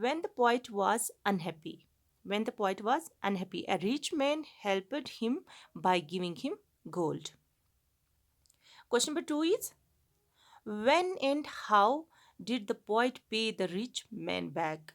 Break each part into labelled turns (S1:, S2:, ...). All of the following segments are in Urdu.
S1: when the poet was unhappy. When the poet was unhappy, a rich man helped him by giving him gold. Question number 2 is, when and how did the poet pay the rich man back?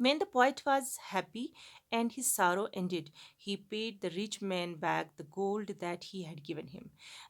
S1: when the poet was happy and his sorrow ended, he paid the rich man back the gold that he had given him.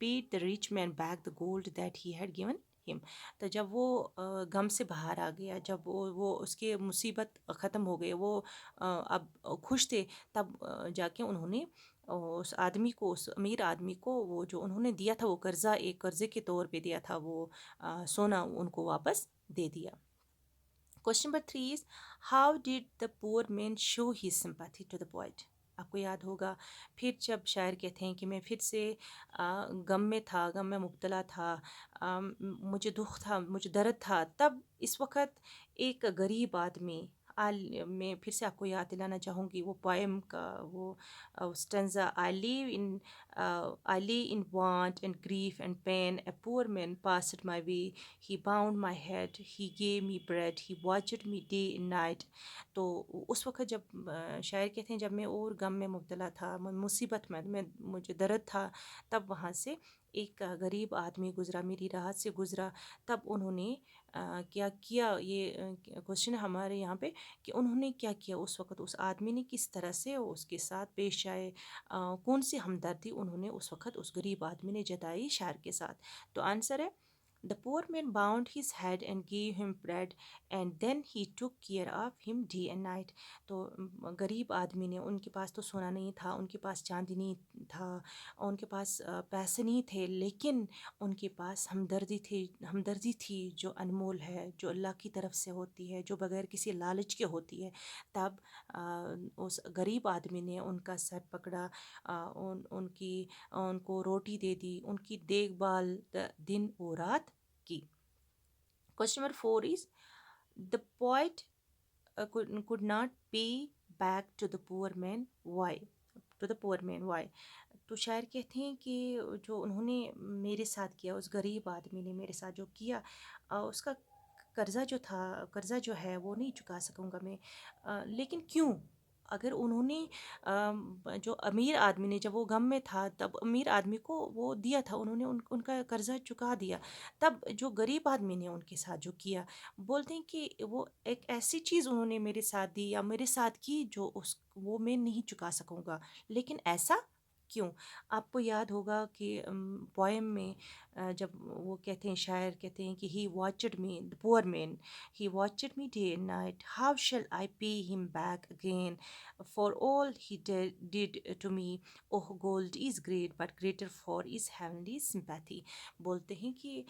S1: paid the rich man back the gold that he had given him. تو جب وہ غم سے باہر آ گیا، جب وہ اس کے مصیبت ختم ہو گئے، وہ اب خوش تھے، تب جا کے انہوں نے اس آدمی کو، اس امیر آدمی کو، وہ جو انہوں نے دیا تھا وہ قرضہ، ایک قرضے کے طور پہ دیا تھا وہ سونا، ان کو واپس دے دیا. Question number 3 is how did the poor man show his sympathy to the poet. آپ کو یاد ہوگا پھر جب شاعر کہتے ہیں کہ میں پھر سے غم میں تھا، غم میں مبتلا تھا، مجھے دکھ تھا، مجھے درد تھا، تب اس وقت ایک غریب آدمی، میں پھر سے آپ کو یاد دلانا چاہوں گی وہ پوئم کا وہ اسٹنزا، I lay in want and grief and pain, a poor man passed my way, he bound my head, he gave me bread, he watched me day and night. تو اس وقت جب شاعر کہتے ہیں جب میں اور غم میں مبتلا تھا، مصیبت میں مجھے درد تھا، تب وہاں سے ایک غریب آدمی گزرا، میری راہ سے گزرا. تب انہوں نے کیا کیا، یہ کوشچن ہے ہمارے یہاں پہ کہ انہوں نے کیا کیا اس وقت، اس آدمی نے کس طرح سے اس کے ساتھ پیش آئے، کون سی ہمدردی انہوں نے اس وقت اس غریب آدمی نے جتائی شاعر کے ساتھ. تو آنسر ہے The poor man bound his head and gave him bread, and then he took care of him day and night. تو غریب آدمی نے، ان کے پاس تو سونا نہیں تھا، ان کے پاس چاندی نہیں تھا، ان کے پاس پیسے نہیں تھے، لیکن ان کے پاس ہمدردی تھی جو انمول ہے، جو اللہ کی طرف سے ہوتی ہے، جو بغیر کسی لالچ کے ہوتی ہے. تب اس غریب آدمی نے ان کا سر پکڑا، ان کو روٹی دے دی، ان کی دیکھ بھال دن و رات کی. Question number 4 is the poet could not pay back to the poor man. Why? To the poor man, why? تو شاعر کہتے ہیں کہ جو انہوں نے میرے ساتھ کیا، اس غریب آدمی نے میرے ساتھ جو کیا، اس کا قرضہ جو ہے وہ نہیں چکا سکوں گا میں. لیکن کیوں؟ اگر انہوں نے جو امیر آدمی نے جب وہ غم میں تھا تب امیر آدمی کو وہ دیا تھا، انہوں نے ان کا قرضہ چکا دیا، تب جو غریب آدمی نے ان کے ساتھ جو کیا، بولتے ہیں کہ وہ ایک ایسی چیز انہوں نے میرے ساتھ دی یا میرے ساتھ کی جو وہ میں نہیں چکا سکوں گا. لیکن ایسا کیوں؟ آپ کو یاد ہوگا کہ پوئم میں جب وہ کہتے ہیں، شاعر کہتے ہیں کہ he watched me the poor man, he watched me day and night, how shall I pay him back again for all he did to me, oh gold is great but greater for is heavenly sympathy. بولتے ہیں کہ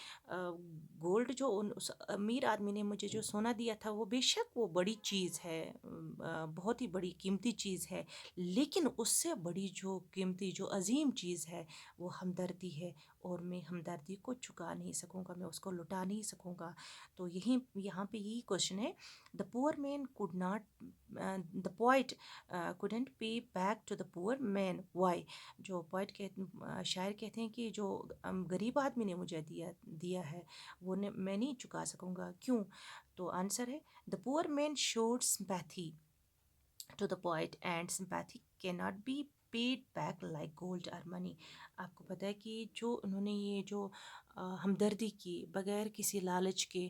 S1: گولڈ جو اس امیر آدمی نے مجھے جو سونا دیا تھا وہ بے شک وہ بڑی چیز ہے، بہت ہی بڑی قیمتی چیز ہے، لیکن اس سے بڑی جو قیمتی جو عظیم چیز ہے وہ ہمدردی ہے، اور میں ہمدردی کو چکا نہیں سکوں گا، میں اس کو لٹا نہیں سکوں گا. تو یہاں پہ یہی کوشچن ہے، the poor man could not the poet couldn't pay back to the poor man. Why? جو شاعر کہتے ہیں کہ جو غریب آدمی نے مجھے دیا ہے وہ میں نہیں چکا سکوں گا. کیوں؟ تو آنسر ہے the poor man showed sympathy to the poet and sympathy cannot be paid back like gold or money. آپ کو پتہ ہے کہ جو انہوں نے یہ جو ہمدردی کی بغیر کسی لالچ کے،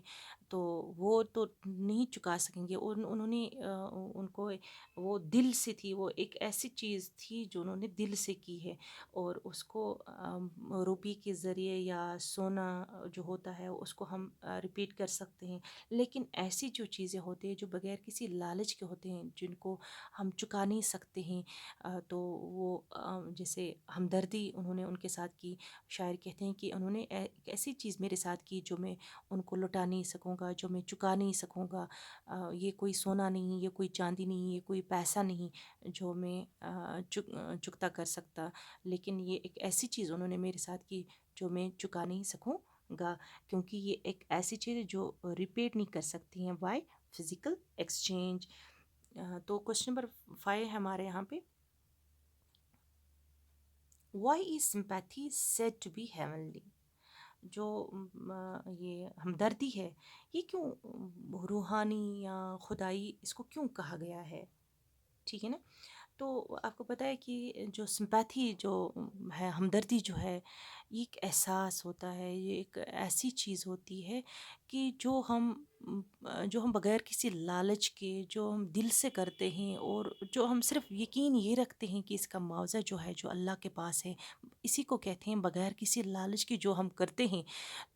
S1: تو وہ تو نہیں چکا سکیں گے. انہوں نے ان کو وہ دل سے تھی، وہ ایک ایسی چیز تھی جو انہوں نے دل سے کی ہے، اور اس کو روپی کے ذریعے یا سونا جو ہوتا ہے اس کو ہم ریپیٹ کر سکتے ہیں، لیکن ایسی جو چیزیں ہوتی ہیں جو بغیر کسی لالچ کے ہوتے ہیں، جن کو ہم چکا نہیں سکتے ہیں، تو وہ جیسے ہمدردی انہوں نے ان کے ساتھ کی. شاعر کہتے ہیں کہ انہوں نے ایک ایسی چیز میرے ساتھ کی جو میں ان کو لٹا نہیں سکوں گا، جو میں چکا نہیں سکوں گا. یہ کوئی سونا نہیں، یہ کوئی چاندی نہیں، یہ کوئی پیسہ نہیں جو میں چکتا کر سکتا، لیکن یہ ایک ایسی چیز انہوں نے میرے ساتھ کی جو میں چکا نہیں سکوں گا، کیونکہ یہ ایک ایسی چیز ہے جو ریپیٹ نہیں کر سکتی ہیں بائی فزیکل ایکسچینج. تو کوشچن نمبر 5 ہے ہمارے یہاں پہ، why is sympathy said to be heavenly. جو یہ ہمدردی ہے یہ کیوں روحانی یا خدائی، اس کو کیوں کہا گیا ہے؟ ٹھیک ہے نا. تو آپ کو پتہ ہے کہ جو سمپیتھی جو ہے، ہمدردی جو ہے، یہ ایک احساس ہوتا ہے، یہ ایک ایسی چیز ہوتی ہے کہ جو ہم بغیر کسی لالچ کے جو ہم دل سے کرتے ہیں، اور جو ہم صرف یقین یہ رکھتے ہیں کہ اس کا معاوضہ جو ہے جو اللہ کے پاس ہے، اسی کو کہتے ہیں بغیر کسی لالچ کے جو ہم کرتے ہیں،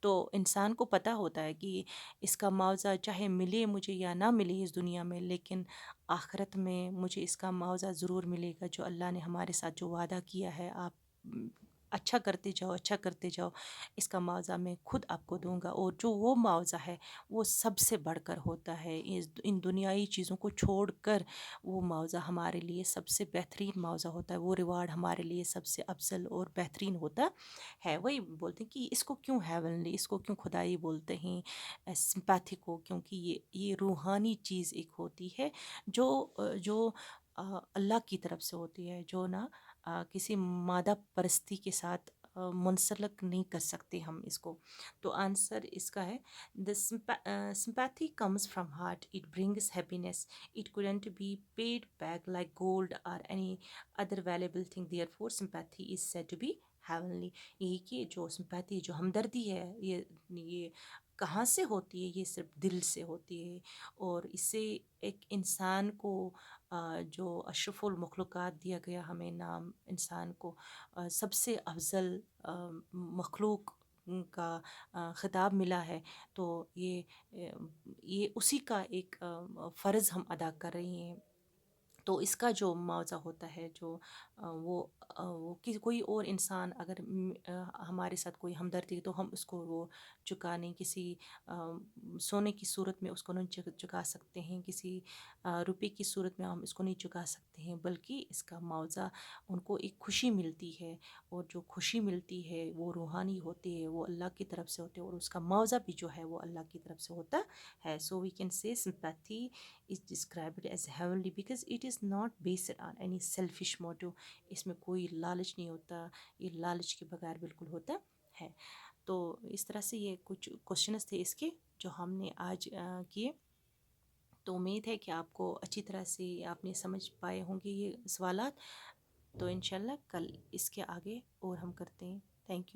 S1: تو انسان کو پتہ ہوتا ہے کہ اس کا معاوضہ چاہے ملے مجھے یا نہ ملے اس دنیا میں، لیکن آخرت میں مجھے اس کا معاوضہ ضرور ملے گا، جو اللہ نے ہمارے ساتھ جو وعدہ کیا ہے، آپ اچھا کرتے جاؤ، اچھا کرتے جاؤ، اس کا معاوضہ میں خود آپ کو دوں گا۔ اور جو وہ معاوضہ ہے وہ سب سے بڑھ کر ہوتا ہے، ان دنیائی چیزوں کو چھوڑ کر وہ معاوضہ ہمارے لیے سب سے بہترین معاوضہ ہوتا ہے، وہ ریوارڈ ہمارے لیے سب سے افضل اور بہترین ہوتا ہے۔ وہی بولتے ہیں کہ اس کو کیوں ہیونلی، اس کو کیوں خدائی بولتے ہیں، سمپیتھی کو، کیونکہ یہ روحانی چیز ایک ہوتی ہے جو اللہ کی طرف سے ہوتی ہے، جو نا کسی مادہ پرستی کے ساتھ منسلک نہیں کر سکتے ہم اس کو۔ تو آنسر اس کا ہے the sympathy comes from heart, it brings happiness, it couldn't be paid back like gold or any other valuable thing, therefore sympathy is said to be heavenly۔ یہی کہ جو سمپیتھی، جو ہمدردی ہے، یہ کہاں سے ہوتی ہے؟ یہ صرف دل سے ہوتی ہے، اور اس سے ایک انسان کو جو اشرف المخلوقات دیا گیا ہمیں نام، انسان کو سب سے افضل مخلوق کا خطاب ملا ہے، تو یہ اسی کا ایک فرض ہم ادا کر رہے ہیں۔ تو اس کا جو معاوضہ ہوتا ہے، جو وہ کوئی اور انسان اگر ہمارے ساتھ کوئی ہمدردی، تو ہم اس کو وہ چکا نہیں، کسی سونے کی صورت میں اس کو نہیں چکا سکتے ہیں، کسی روپے کی صورت میں ہم اس کو نہیں چکا سکتے ہیں، بلکہ اس کا معاوضہ ان کو ایک خوشی ملتی ہے، اور جو خوشی ملتی ہے وہ روحانی ہوتی ہے، وہ اللہ کی طرف سے ہوتے ہے، اور اس کا معاوضہ بھی جو ہے وہ اللہ کی طرف سے ہوتا ہے۔ So we can say sympathy is described as heavenly because it is not based on any selfish motive۔ اس میں کوئی لالچ نہیں ہوتا، یہ لالچ کے بغیر بالکل ہوتا ہے۔ تو اس طرح سے یہ کچھ کوشچنس تھے اس کے جو ہم نے آج کیے۔ تو امید ہے کہ آپ کو اچھی طرح سے آپ نے سمجھ پائے ہوں گے یہ سوالات۔ تو انشاءاللہ کل اس کے آگے اور ہم کرتے ہیں۔ Thank you.